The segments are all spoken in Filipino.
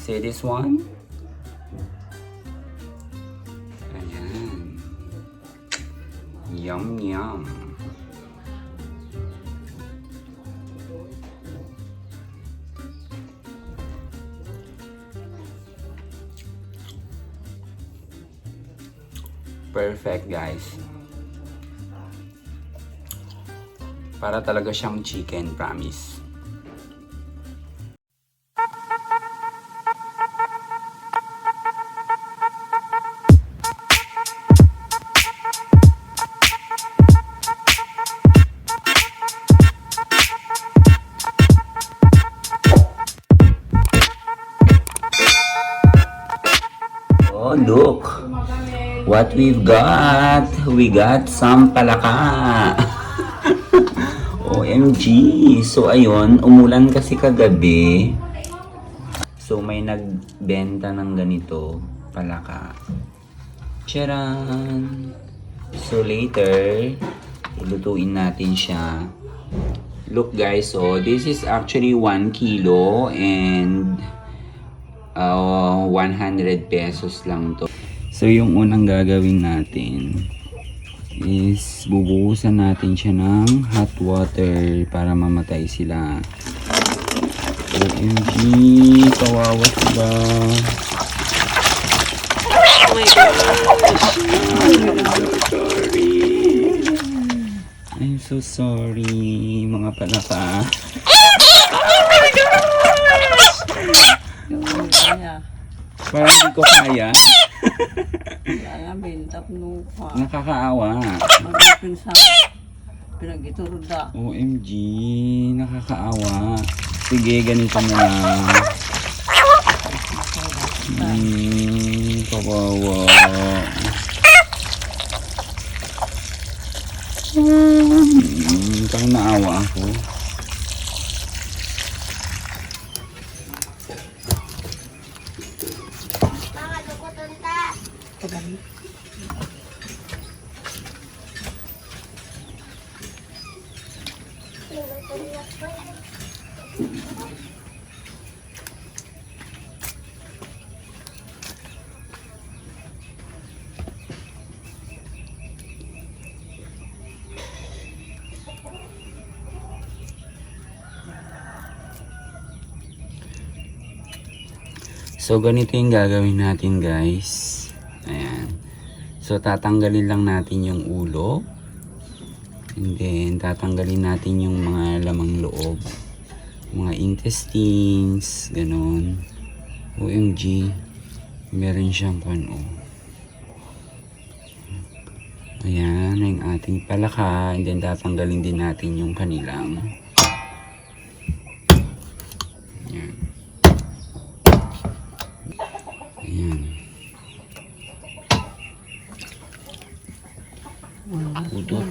See this one? Ayan. Yum, yum. Perfect, guys. Para talaga siyang chicken, promise. Oh, look what we've got. We got some palaka. OMG. So, ayun, umulan kasi kagabi. So, may nagbenta ng ganito, palaka. Charan! So, later, ilutuin natin siya. Look guys, so this is actually 1 kilo and 100 pesos lang to. So, yung unang gagawin natin is bubuhusan natin siya ng hot water para mamatay sila. OMG, kawawa sila. Oh my gosh! I'm so sorry, mga palaka. Oh my gosh! Parang hindi ko kaya. Nakakaawa. OMG, nakakaawa. Sige, ganito na lang. Kawawa. Parang naawa ako. So, ganito yung gagawin natin, guys. Ayan. So, tatanggalin lang natin yung ulo. And then, tatanggalin natin yung mga lamang loob. Mga intestines, ganun. OMG. Meron siyang kano. Ayan, yung ating palaka. And then, tatanggalin din natin yung kanilang. Ayan. Ayan. Udot.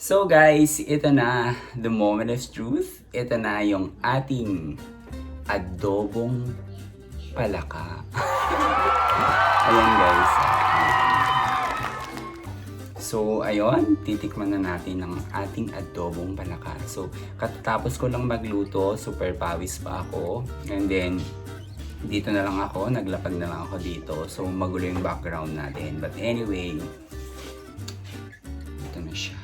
So guys, ito na, the moment of truth. Ito na yung ating adobong palaka. Ayan guys. So ayun, titikman na natin ng ating adobong palaka. So katatapos ko lang magluto, super pawis pa ako. And then, dito na lang ako, naglapag na lang ako dito. So magulo yung background natin. But anyway, ito na siya.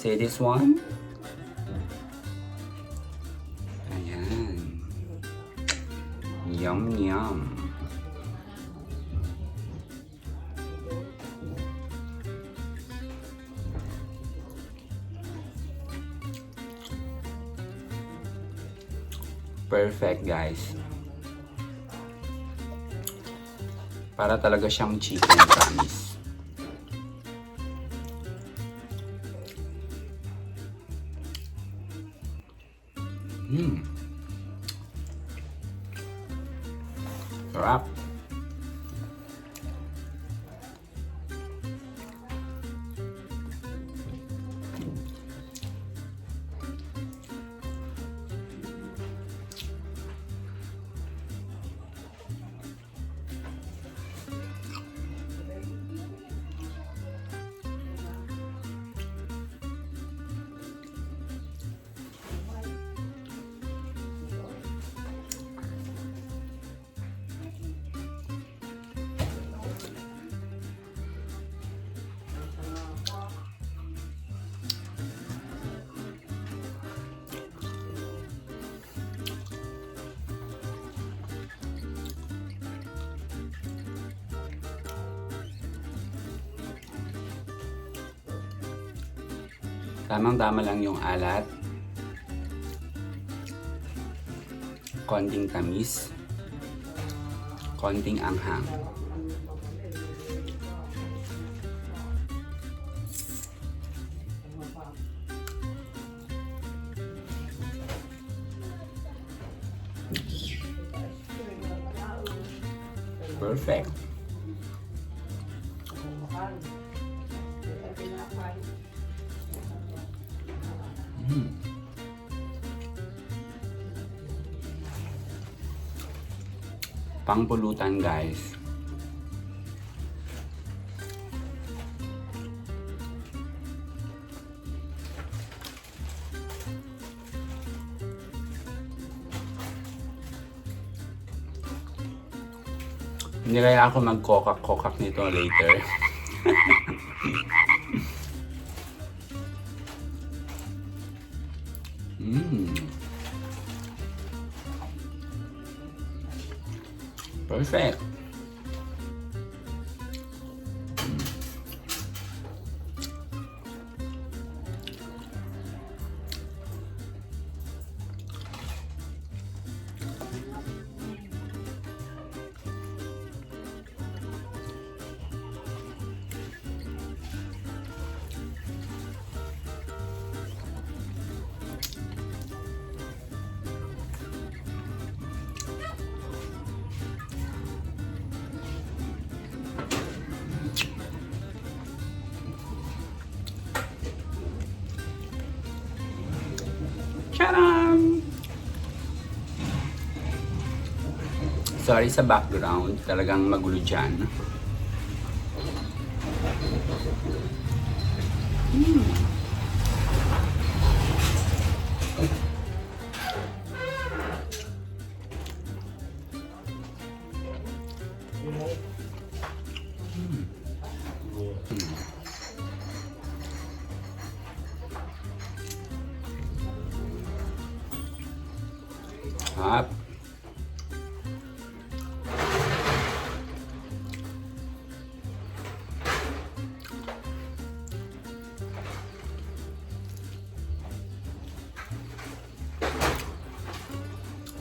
See this one? Ayan. Yum yum. Perfect guys. Para talaga siyang chicken, promise. Sarap. Tamang-tama lang yung alat. Konting tamis. Konting anghang. Perfect. Pangpulutan guys. Hindi kaya ako mag-kokak-kokak nito later. Perfect. Tcharam! Sorry sa background, talagang magulo dyan. Hap.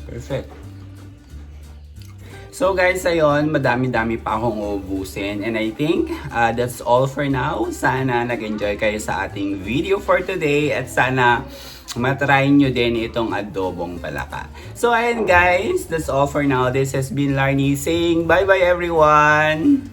Perfect. So guys, ayun, madami-dami pa akong uubusin. And I think that's all for now. Sana nag-enjoy kayo sa ating video for today. At sana matry nyo din itong adobong palaka. So ayun guys, that's all for now. This has been Larny saying bye-bye everyone!